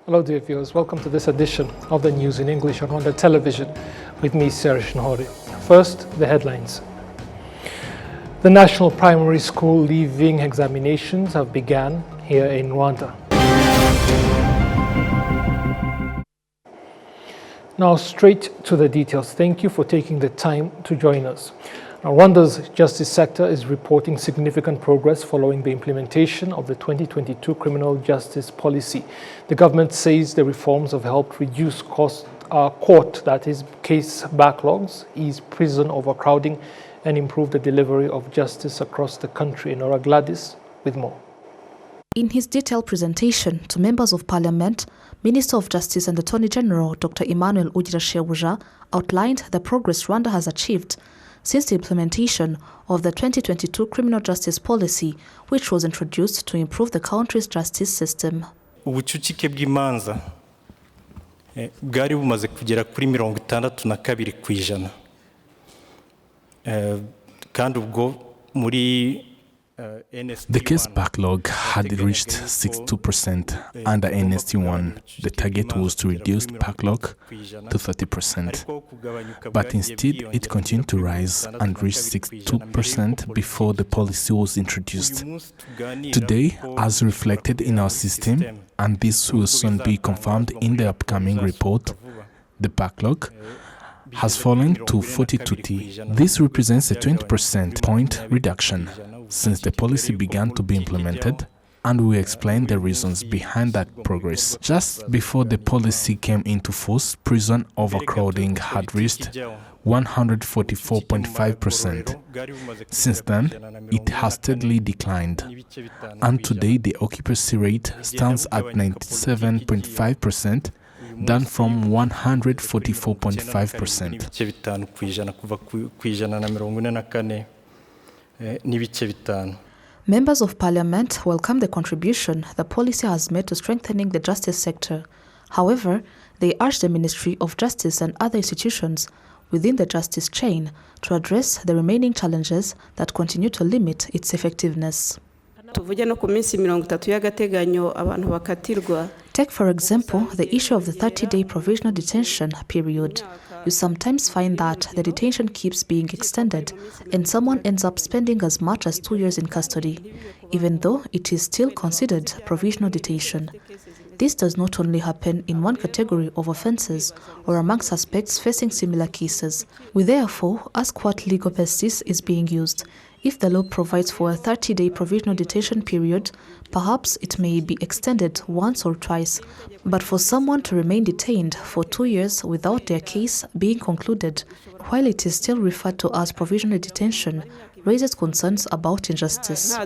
Hello dear viewers, welcome to this edition of the news in English on Rwanda Television with me, Serge Nhore. First, the headlines. The National Primary School leaving examinations have begun here in Rwanda. Now straight to the details. Thank you for taking the time to join us. Now, Rwanda's justice sector is reporting significant progress following the implementation of the 2022 criminal justice policy. The government says the reforms have helped reduce court case backlogs, ease prison overcrowding, and improve the delivery of justice across the country. Nora Gladys with more. In his detailed presentation to members of parliament, Minister of Justice and Attorney General Dr. Emmanuel Ugirashebuja outlined the progress Rwanda has achieved since the implementation of the 2022 criminal justice policy, which was introduced to improve the country's justice system. Ubucucike bw'imanza bwari bumaze kugera kuri 62% kandi ubwo muri The case backlog had reached 62% under NST1. The target was to reduce the backlog to 30%. But instead, it continued to rise and reach 62% before the policy was introduced. Today, as reflected in our system, and this will soon be confirmed in the upcoming report, the backlog has fallen to 42T. This represents a 20% point reduction since the policy began to be implemented, and we explain the reasons behind that progress. Just before the policy came into force, prison overcrowding had reached 144.5%. Since then, it has steadily declined, and today the occupancy rate stands at 97.5%, down from 144.5%. Members of Parliament welcome the contribution the policy has made to strengthening the justice sector. However, they urge the Ministry of Justice and other institutions within the justice chain to address the remaining challenges that continue to limit its effectiveness. Take, for example, the issue of the 30-day provisional detention period. You sometimes find that the detention keeps being extended and someone ends up spending as much as 2 years in custody, even though it is still considered provisional detention. This does not only happen in one category of offences or among suspects facing similar cases. We therefore ask what legal basis is being used. If the law provides for a 30-day provisional detention period, perhaps it may be extended once or twice. But for someone to remain detained for 2 years without their case being concluded, while it is still referred to as provisional detention, raises concerns about injustice.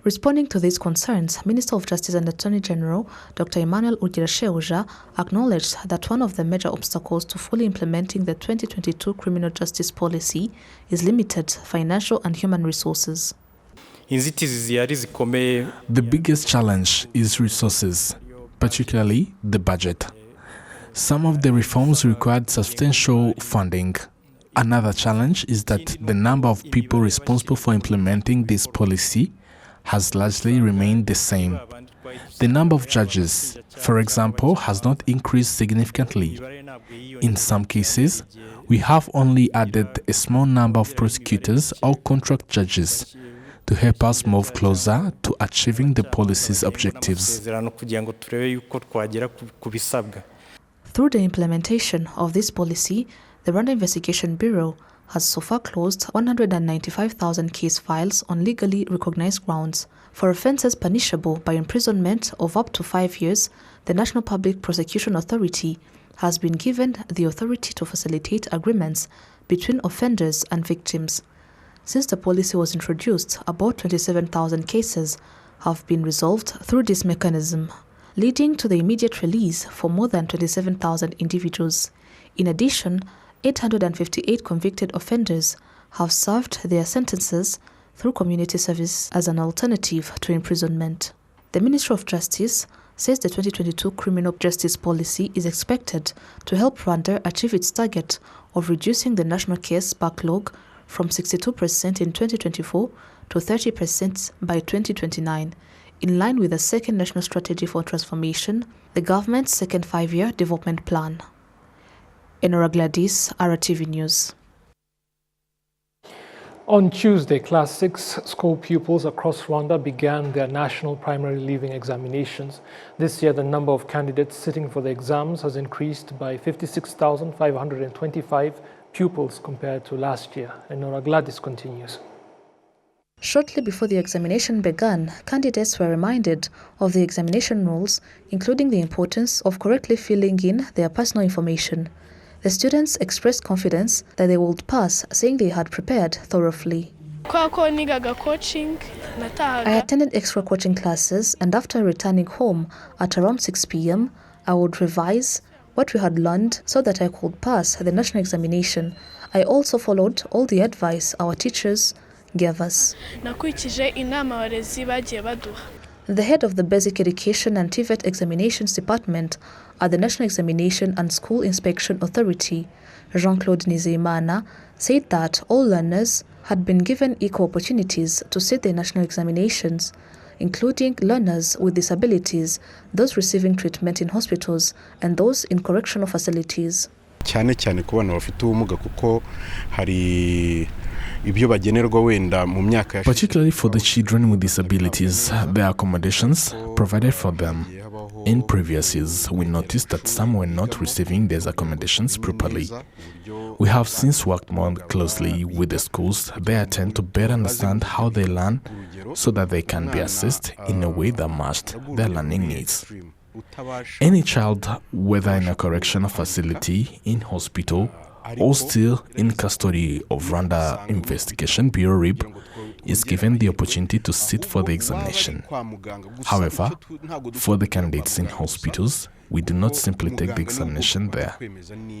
Responding to these concerns, Minister of Justice and Attorney General Dr. Emmanuel Ugirashebuja acknowledged that one of the major obstacles to fully implementing the 2022 criminal justice policy is limited financial and human resources. The biggest challenge is resources, particularly the budget. Some of the reforms required substantial funding. Another challenge is that the number of people responsible for implementing this policy has largely remained the same. The number of judges, for example, has not increased significantly. In some cases, we have only added a small number of prosecutors or contract judges to help us move closer to achieving the policy's objectives. Through the implementation of this policy, the Rwanda Investigation Bureau has so far closed 195,000 case files on legally recognized grounds. For offences punishable by imprisonment of up to 5 years, the National Public Prosecution Authority has been given the authority to facilitate agreements between offenders and victims. Since the policy was introduced, about 27,000 cases have been resolved through this mechanism, leading to the immediate release for more than 27,000 individuals. In addition, 858 convicted offenders have served their sentences through community service as an alternative to imprisonment. The Ministry of Justice says the 2022 criminal justice policy is expected to help Rwanda achieve its target of reducing the national case backlog from 62% in 2024 to 30% by 2029, in line with the second National Strategy for Transformation, the government's second five-year development plan. Enora Gladys, RwandaTV News. On Tuesday, Class 6 school pupils across Rwanda began their national primary leaving examinations. This year, the number of candidates sitting for the exams has increased by 56,525 pupils compared to last year. Enora Gladys continues. Shortly before the examination began, candidates were reminded of the examination rules, including the importance of correctly filling in their personal information. The students expressed confidence that they would pass, saying they had prepared thoroughly. I attended extra coaching classes, and after returning home at around 6 p.m., I would revise what we had learned so that I could pass the national examination. I also followed all the advice our teachers gave us. The head of the Basic Education and TVET Examinations Department at the National Examination and School Inspection Authority, Jean-Claude Nizeyimana, said that all learners had been given equal opportunities to sit their national examinations, including learners with disabilities, those receiving treatment in hospitals, and those in correctional facilities. Particularly for the children with disabilities, there are accommodations provided for them. In previous years, we noticed that some were not receiving these accommodations properly. We have since worked more closely with the schools. They attend to better understand how they learn so that they can be assessed in a way that matched their learning needs. Any child, whether in a correctional facility, in hospital, or still in custody of Rwanda Investigation Bureau RIB, is given the opportunity to sit for the examination. However, for the candidates in hospitals, we do not simply take the examination there.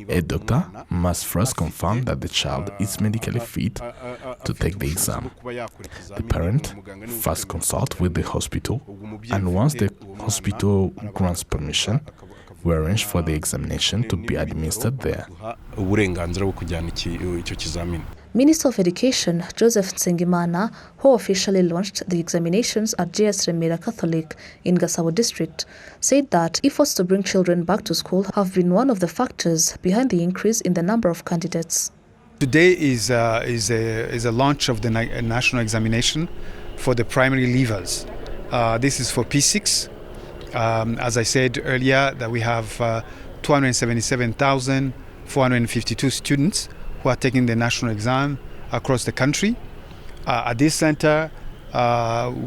A doctor must first confirm that the child is medically fit to take the exam. The parent first consults with the hospital, and once the hospital grants permission, we arrange for the examination to be administered there. Minister of Education Joseph Nsengimana, who officially launched the examinations at JS Remera Catholic in Gasabo district, said that efforts to bring children back to school have been one of the factors behind the increase in the number of candidates. Today is a launch of the national examination for the primary leavers. This is for P6. As I said earlier, that we have 277,452 students who are taking the national exam across the country. At this center,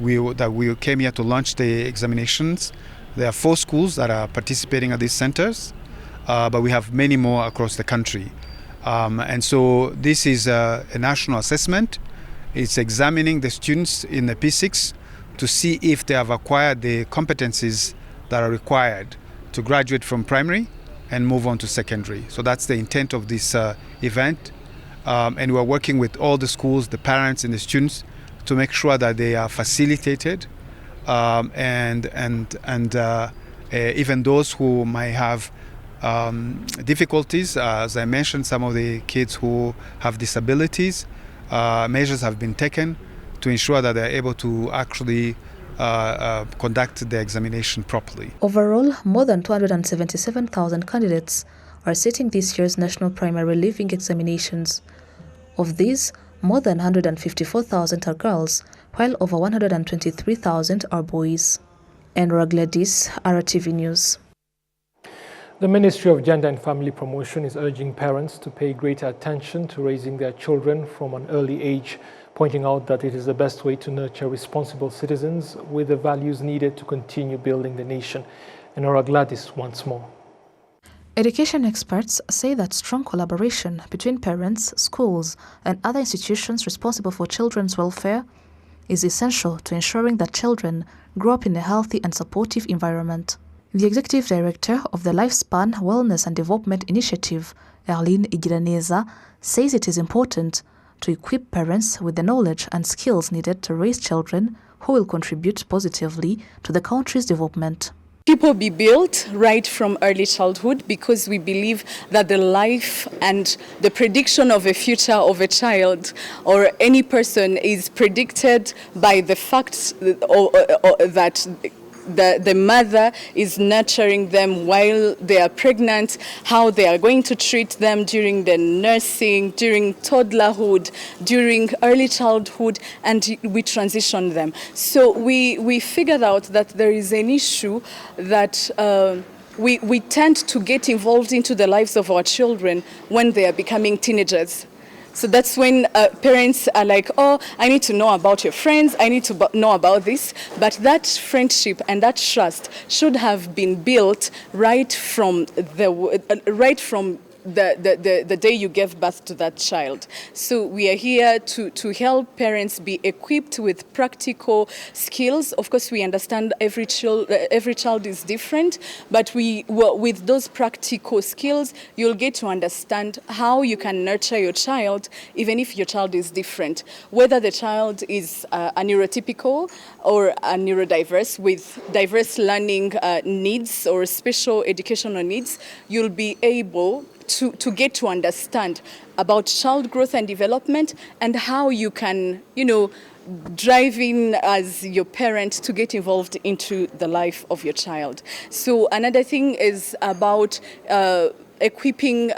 we came here to launch the examinations. There are 4 schools that are participating at these centers, but we have many more across the country. And so this is a national assessment. It's examining the students in the P6 to see if they have acquired the competencies that are required to graduate from primary and move on to secondary. So that's the intent of this event. And we're working with all the schools, the parents and the students to make sure that they are facilitated and even those who might have difficulties, as I mentioned, some of the kids who have disabilities, measures have been taken to ensure that they're able to actually conduct the examination properly. Overall, more than 277,000 candidates are sitting this year's national primary leaving examinations. Of these, more than 154,000 are girls, while over 123,000 are boys. Enora Gladys, RwandaTV News. The Ministry of Gender and Family Promotion is urging parents to pay greater attention to raising their children from an early age, pointing out that it is the best way to nurture responsible citizens with the values needed to continue building the nation. Enora Gladys once more. Education experts say that strong collaboration between parents, schools, and other institutions responsible for children's welfare is essential to ensuring that children grow up in a healthy and supportive environment. The Executive Director of the Lifespan Wellness and Development Initiative, Erline Igiraneza, says it is important to equip parents with the knowledge and skills needed to raise children who will contribute positively to the country's development. People be built right from early childhood, because we believe that the life and the prediction of a future of a child or any person is predicted by the fact that the mother is nurturing them while they are pregnant, how they are going to treat them during the nursing, during toddlerhood, during early childhood, and we transition them. So we figured out that there is an issue that we tend to get involved into the lives of our children when they are becoming teenagers. So that's when parents are like, oh, I need to know about your friends, I need to know about this. But that friendship and that trust should have been built right from the day you gave birth to that child. So we are here to help parents be equipped with practical skills. Of course, we understand every child is different, but with those practical skills, you'll get to understand how you can nurture your child, even if your child is different. Whether the child is a neurotypical or a neurodiverse with diverse learning needs or special educational needs, you'll be able to get to understand about child growth and development and how you can, drive in as your parent to get involved into the life of your child. So another thing is about equipping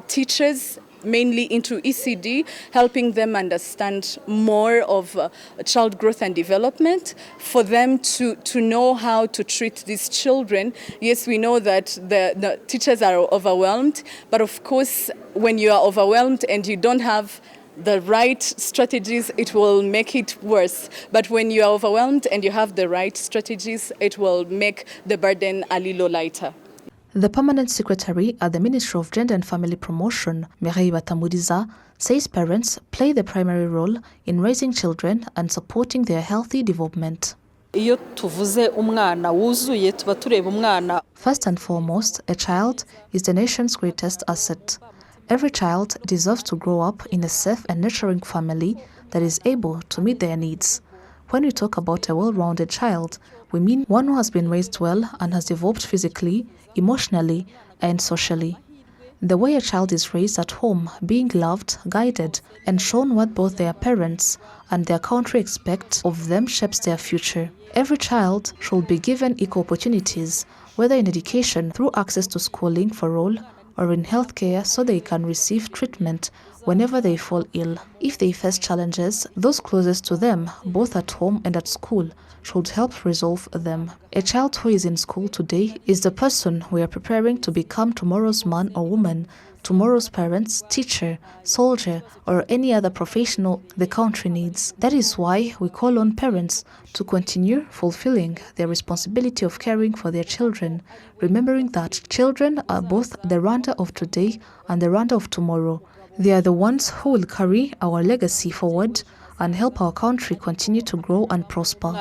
teachers mainly into ECD, helping them understand more of child growth and development, for them to know how to treat these children. Yes, we know that the teachers are overwhelmed, but of course, when you are overwhelmed and you don't have the right strategies, it will make it worse. But when you are overwhelmed and you have the right strategies, it will make the burden a little lighter. The Permanent Secretary at the Ministry of Gender and Family Promotion, Mireille Batamuriza, says parents play the primary role in raising children and supporting their healthy development. First and foremost, a child is the nation's greatest asset. Every child deserves to grow up in a safe and nurturing family that is able to meet their needs. When we talk about a well-rounded child, we mean one who has been raised well and has developed physically, emotionally, and socially. The way a child is raised at home, being loved, guided, and shown what both their parents and their country expect of them shapes their future. Every child should be given equal opportunities, whether in education through access to schooling for all, or in healthcare so they can receive treatment whenever they fall ill. If they face challenges, those closest to them, both at home and at school, should help resolve them. A child who is in school today is the person we are preparing to become tomorrow's man or woman, tomorrow's parents, teacher, soldier, or any other professional the country needs. That is why we call on parents to continue fulfilling their responsibility of caring for their children, remembering that children are both the Rwanda of today and the Rwanda of tomorrow. They are the ones who will carry our legacy forward and help our country continue to grow and prosper.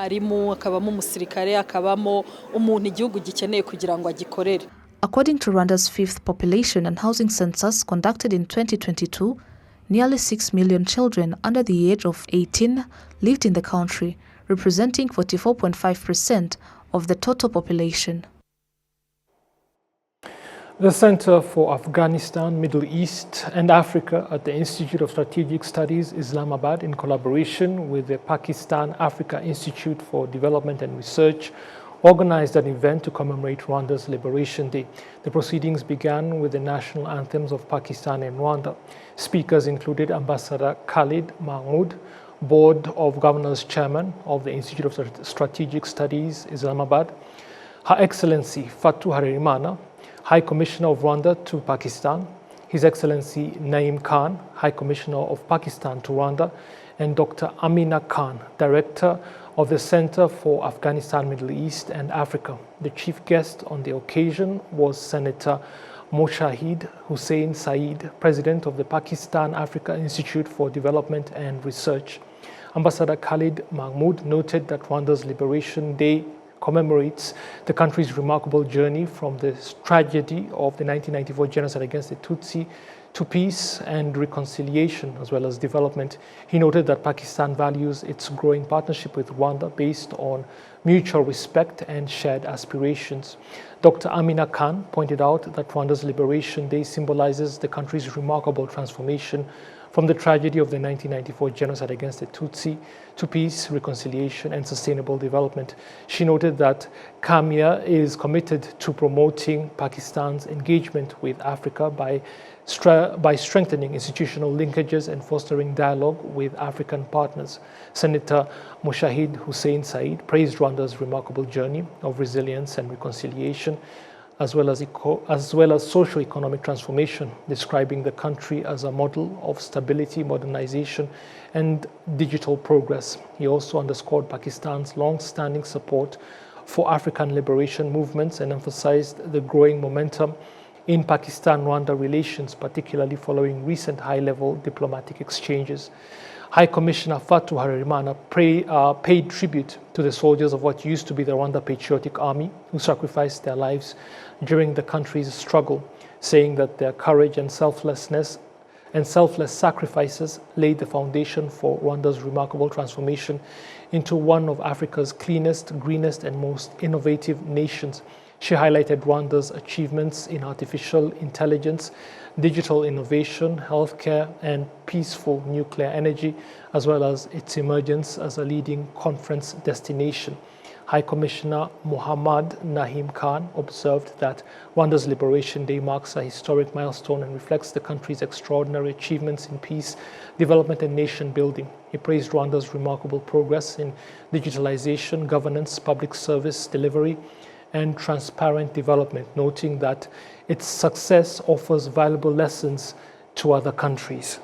According to Rwanda's 5th population and housing census conducted in 2022, nearly 6 million children under the age of 18 lived in the country, representing 44.5% of the total population. The Center for Afghanistan, Middle East and Africa at the Institute of Strategic Studies, Islamabad, in collaboration with the Pakistan Africa Institute for Development and Research, organized an event to commemorate Rwanda's Liberation Day. The proceedings began with the national anthems of Pakistan and Rwanda. Speakers included Ambassador Khalid Mahmood, Board of Governors Chairman of the Institute of Strategic Studies, Islamabad, Her Excellency Fatou Harerimana, High Commissioner of Rwanda to Pakistan, His Excellency Naim Khan, High Commissioner of Pakistan to Rwanda, and Dr. Amina Khan, Director of the Center for Afghanistan, Middle East and Africa. The chief guest on the occasion was Senator Moshahid Hussain Saeed, President of the Pakistan Africa Institute for Development and Research. Ambassador Khalid Mahmood noted that Rwanda's Liberation Day commemorates the country's remarkable journey from the tragedy of the 1994 genocide against the Tutsi to peace and reconciliation as well as development. He noted that Pakistan values its growing partnership with Rwanda based on mutual respect and shared aspirations. Dr. Amina Khan pointed out that Rwanda's Liberation Day symbolizes the country's remarkable transformation from the tragedy of the 1994 genocide against the Tutsi to peace, reconciliation, and sustainable development. She noted that Kamia is committed to promoting Pakistan's engagement with Africa by strengthening institutional linkages and fostering dialogue with African partners. Senator Mushahid Hussein Said praised Rwanda's remarkable journey of resilience and reconciliation, as well as socio-economic transformation, describing the country as a model of stability, modernization, and digital progress. He also underscored Pakistan's long-standing support for African liberation movements and emphasized the growing momentum in Pakistan-Rwanda relations, particularly following recent high-level diplomatic exchanges. High Commissioner Fatou Harerimana paid tribute to the soldiers of what used to be the Rwanda Patriotic Army who sacrificed their lives during the country's struggle, saying that their courage and selfless sacrifices laid the foundation for Rwanda's remarkable transformation into one of Africa's cleanest, greenest, and most innovative nations. She highlighted Rwanda's achievements in artificial intelligence, digital innovation, healthcare, and peaceful nuclear energy, as well as its emergence as a leading conference destination. High Commissioner Muhammad Nahim Khan observed that Rwanda's Liberation Day marks a historic milestone and reflects the country's extraordinary achievements in peace, development, and nation building. He praised Rwanda's remarkable progress in digitalization, governance, public service delivery, and transparent development, noting that its success offers valuable lessons to other countries.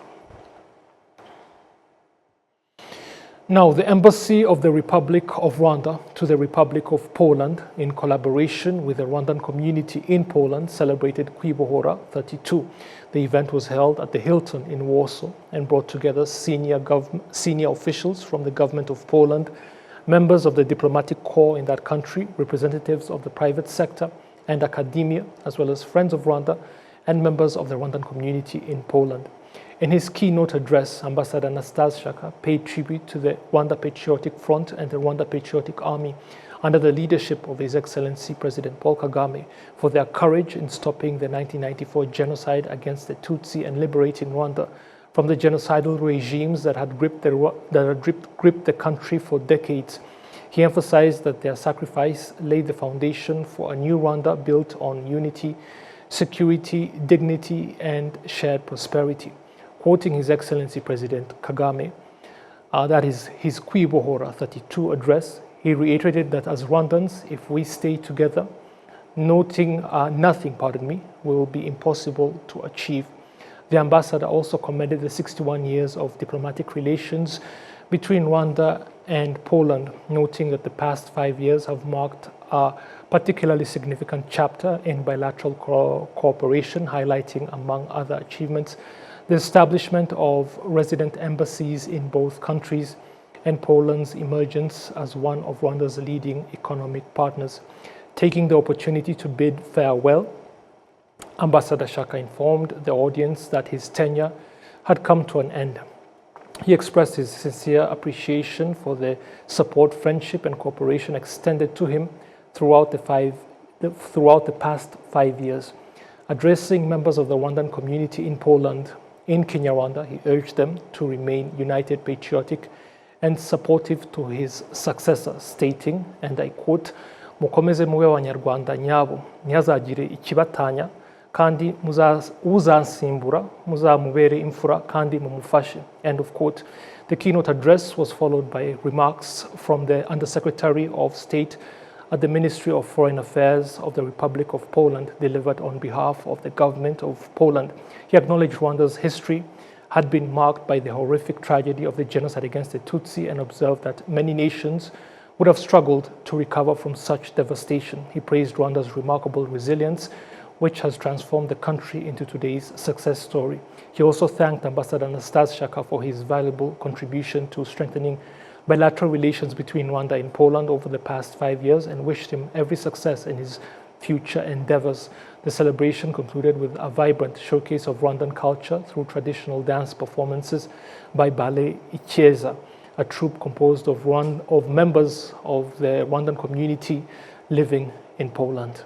Now, the Embassy of the Republic of Rwanda to the Republic of Poland, in collaboration with the Rwandan community in Poland, celebrated Kwibohora 32. The event was held at the Hilton in Warsaw and brought together senior officials from the government of Poland, members of the diplomatic corps in that country, representatives of the private sector and academia, as well as Friends of Rwanda and members of the Rwandan community in Poland. In his keynote address, Ambassador Anastase Shaka paid tribute to the Rwanda Patriotic Front and the Rwanda Patriotic Army under the leadership of His Excellency President Paul Kagame for their courage in stopping the 1994 genocide against the Tutsi and liberating Rwanda from the genocidal regimes that had gripped the country for decades. He emphasized that their sacrifice laid the foundation for a new Rwanda built on unity, security, dignity, and shared prosperity. Quoting His Excellency President Kagame, that is his Kwibohora 32 address, he reiterated that as Rwandans, if we stay together, nothing will be impossible to achieve. The ambassador also commended the 61 years of diplomatic relations between Rwanda and Poland, noting that the past 5 years have marked a particularly significant chapter in bilateral cooperation, highlighting, among other achievements, the establishment of resident embassies in both countries and Poland's emergence as one of Rwanda's leading economic partners. Taking the opportunity to bid farewell, Ambassador Shaka informed the audience that his tenure had come to an end. He expressed his sincere appreciation for the support, friendship, and cooperation extended to him throughout the past 5 years. Addressing members of the Rwandan community in Poland, in Kinyarwanda, he urged them to remain united, patriotic, and supportive to his successor, stating, and I quote, "Mukomeze mube abanyarwanda nyabo, ntihazagire ikibatanya, kandi uzansimbura muzamubere imfura kandi mumufashe." End of quote. The keynote address was followed by remarks from the Undersecretary of State at the Ministry of Foreign Affairs of the Republic of Poland, delivered on behalf of the government of Poland. He acknowledged Rwanda's history had been marked by the horrific tragedy of the genocide against the Tutsi and observed that many nations would have struggled to recover from such devastation. He praised Rwanda's remarkable resilience, which has transformed the country into today's success story. He also thanked Ambassador Anastase Shaka for his valuable contribution to strengthening bilateral relations between Rwanda and Poland over the past 5 years and wished him every success in his future endeavors. The celebration concluded with a vibrant showcase of Rwandan culture through traditional dance performances by Ballet Icheza, a troupe composed of members of the Rwandan community living in Poland.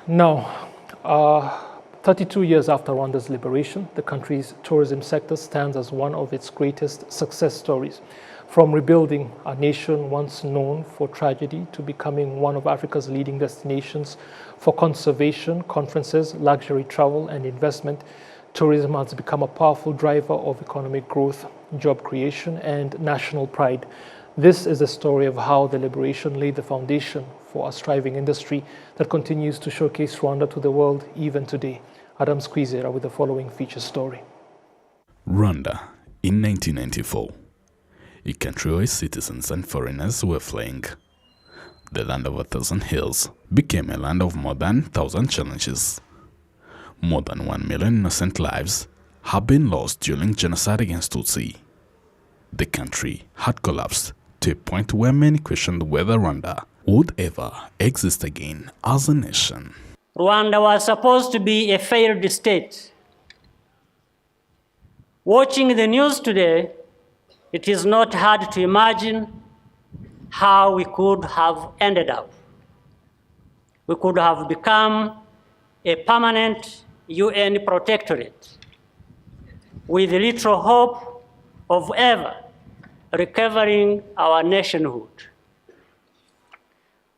Now, 32 years after Rwanda's liberation, the country's tourism sector stands as one of its greatest success stories. From rebuilding a nation once known for tragedy to becoming one of Africa's leading destinations for conservation, conferences, luxury travel, and investment, tourism has become a powerful driver of economic growth, job creation, and national pride. This is the story of how the liberation laid the foundation for a thriving industry that continues to showcase Rwanda to the world even today. Adam Squizera with the following feature story. Rwanda in 1994. A country where citizens and foreigners were fleeing. The land of 1,000 hills became a land of more than 1,000 challenges. More than 1 million innocent lives have been lost during genocide against Tutsi. The country had collapsed to a point where many questioned whether Rwanda would ever exist again as a nation. Rwanda was supposed to be a failed state. Watching the news today, it is not hard to imagine how we could have ended up. We could have become a permanent UN protectorate with little hope of ever recovering our nationhood.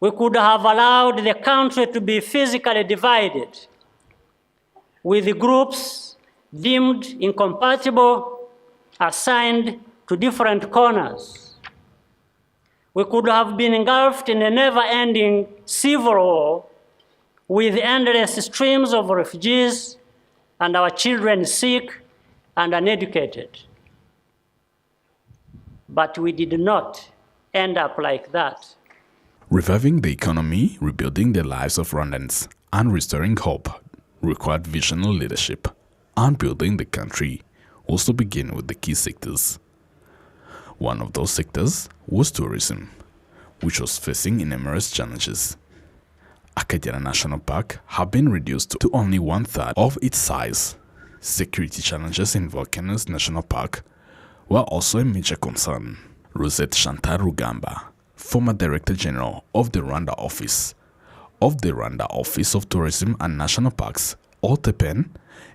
We could have allowed the country to be physically divided with groups deemed incompatible assigned to different corners. We could have been engulfed in a never-ending civil war with endless streams of refugees and our children sick and uneducated. But we did not end up like that. Reviving the economy, rebuilding the lives of Rwandans, and restoring hope required visionary leadership, and building the country also began with the key sectors. One of those sectors was tourism, which was facing numerous challenges. Akagera National Park had been reduced to only 1/3 of its size. Security challenges in Volcanoes National Park were also a major concern. Rosette Chantal Rugamba, former Director General of the Rwanda Office of Tourism and National Parks, OTPN,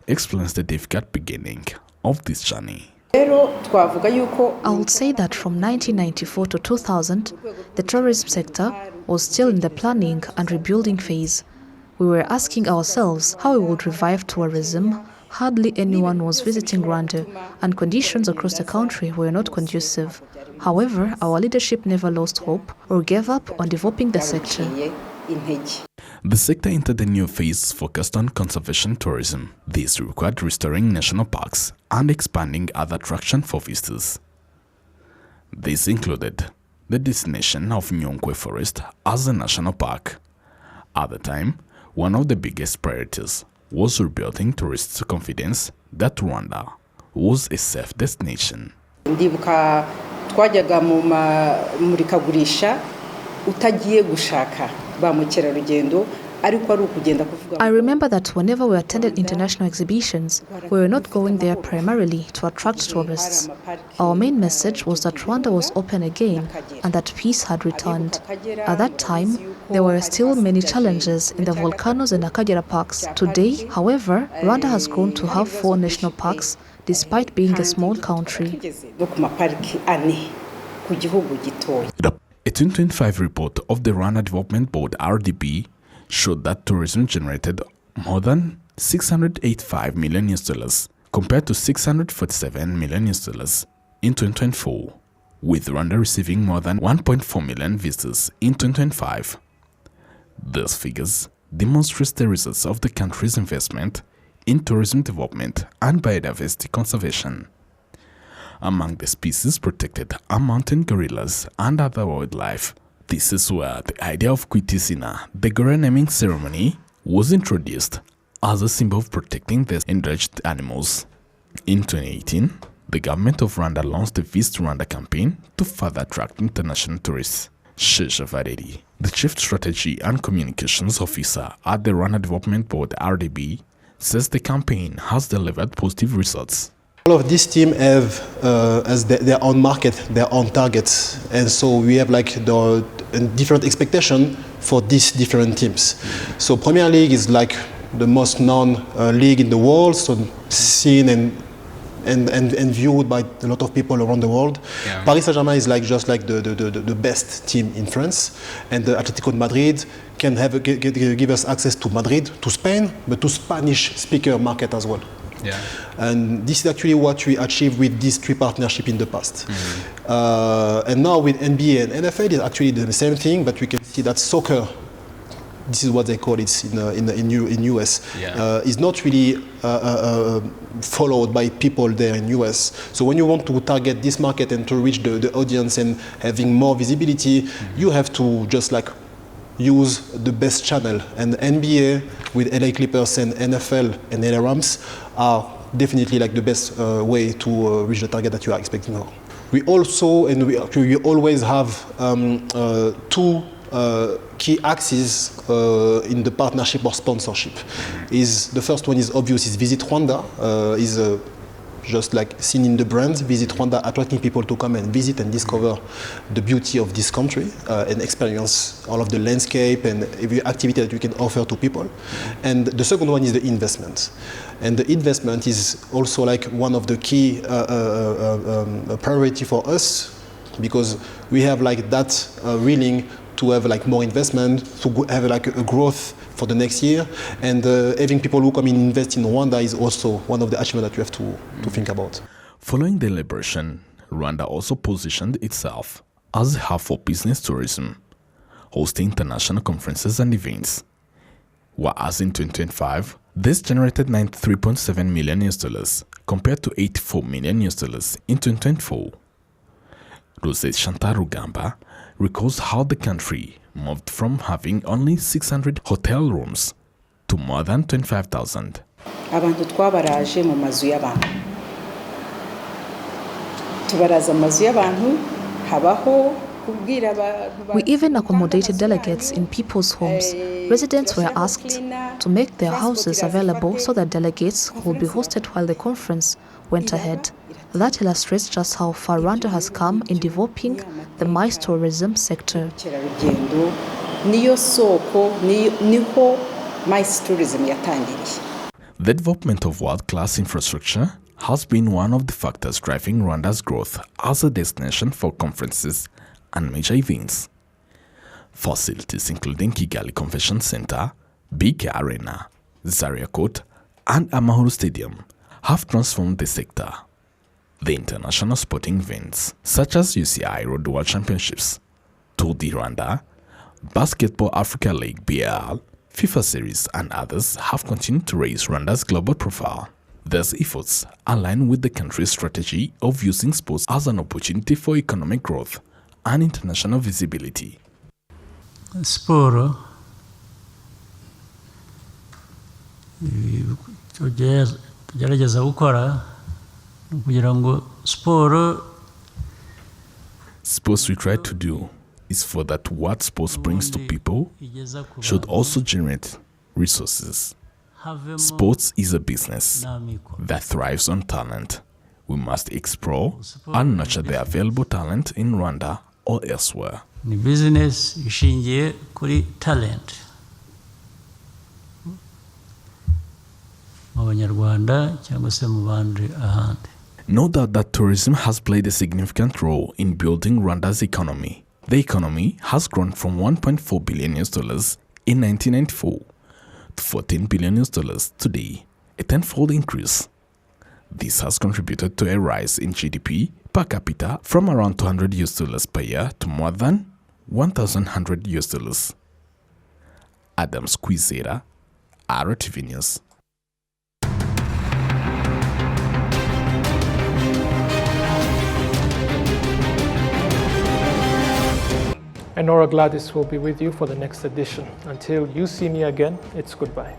explains the difficult beginning of this journey. I would say that from 1994 to 2000, the tourism sector was still in the planning and rebuilding phase. We were asking ourselves how we would revive tourism. Hardly anyone was visiting Rwanda, and conditions across the country were not conducive. However, our leadership never lost hope or gave up on developing the sector. The sector entered a new phase focused on conservation tourism. This required restoring national parks and expanding other attractions for visitors. This included the designation of Nyungwe Forest as a national park. At the time, one of the biggest priorities was rebuilding tourists' confidence that Rwanda was a safe destination. Ndibuka twajyaga mu murikagurisha utagiye gushaka ba mukerarugendo ariko ari ukugenda kuvuga. I remember that whenever we attended international exhibitions, we were not going there primarily to attract tourists. Our main message was that Rwanda was open again and that peace had returned. At that time, there were still many challenges in the volcanoes and Akagera parks. Today, however, Rwanda has grown to have 4 national parks despite being a small country. A 2025 report of the Rwanda Development Board (RDB) showed that tourism generated more than $685 million compared to $647 million in 2024, with Rwanda receiving more than 1.4 million visitors in 2025. These figures demonstrate the results of the country's investment in tourism development and biodiversity conservation. Among the species protected are mountain gorillas and other wildlife. This is where the idea of Kwitisina, the gorilla naming ceremony, was introduced as a symbol of protecting these endangered animals. In 2018, the government of Rwanda launched the Visit Rwanda campaign to further attract international tourists. Sheja Vareri, the Chief Strategy and Communications Officer at the Rwanda Development Board (RDB), says the campaign has delivered positive results. All of this team have as their own market, their own targets, and so we have like the different expectation for these different teams. So Premier League is like the most known league in the world, so seen and viewed by a lot of people around the world. Yeah. Paris Saint-Germain is like just like the best team in France, and the Atletico de Madrid can give us access to Madrid, to Spain, but to Spanish-speaker market as well. Yeah. And this is actually what we achieved with these three partnerships in the past. And now with NBA and NFL, it's actually the same thing, but we can see that soccer, this is what they call it in US, is not really followed by people there in US. So when you want to target this market and to reach the audience and having more visibility, you have to just like use the best channel. And NBA with LA Clippers and NFL and LA Rams are definitely like the best way to reach the target that you are expecting now. We also, and we always have two key axes in the partnership or sponsorship. The first one is obvious, is Visit Rwanda, is just like seen in the brand, Visit Rwanda, attracting people to come and visit and discover the beauty of this country and experience all of the landscape and every activity that we can offer to people. And the second one is the investment. And the investment is also like one of the key priority for us, because we have like that willing to have like more investment, to have like a growth for the next year, and having people who come in and invest in Rwanda is also one of the achievements that you have to think about. Following the liberation, Rwanda also positioned itself as a hub for business tourism, hosting international conferences and events. Whereas in 2025, this generated $93.7 million compared to $84 million in 2024. Rosette Chantal Rugamba recalls how the country moved from having only 600 hotel rooms to more than 25,000. Abantu twabaraje mu mazu y'abantu. Tubaraza amazu y'abantu habaho. We even accommodated delegates in people's homes. Residents were asked to make their houses available so that delegates could be hosted while the conference went ahead. That illustrates just how far Rwanda has come in developing the MICE tourism sector. The development of world-class infrastructure has been one of the factors driving Rwanda's growth as a destination for conferences and major events. Facilities including Kigali Convention Center, BK Arena, Zaria Court, and Amahoro Stadium have transformed the sector. The international sporting events such as UCI Road World Championships, Tour du Rwanda, Basketball Africa League BAL, FIFA Series and others have continued to raise Rwanda's global profile. These efforts align with the country's strategy of using sports as an opportunity for economic growth and international visibility. Sport tugerageza gukora kugira ngo sports we try to do is for that what sports brings to people should also generate resources. Sports is a business that thrives on talent. We must explore and nurture the available talent in Rwanda or elsewhere. Ni business ishingiye kuri talent. Mu Banyarwanda cyangwa se mu bandi ahandi. No doubt that tourism has played a significant role in building Rwanda's economy. The economy has grown from $1.4 billion in 1994 to $14 billion today, a tenfold increase. This has contributed to a rise in GDP per capita from around $200 per year to more than $1,100. Adam Squizera, RwandaTV News. And Nora Gladys will be with you for the next edition. Until you see me again, it's goodbye.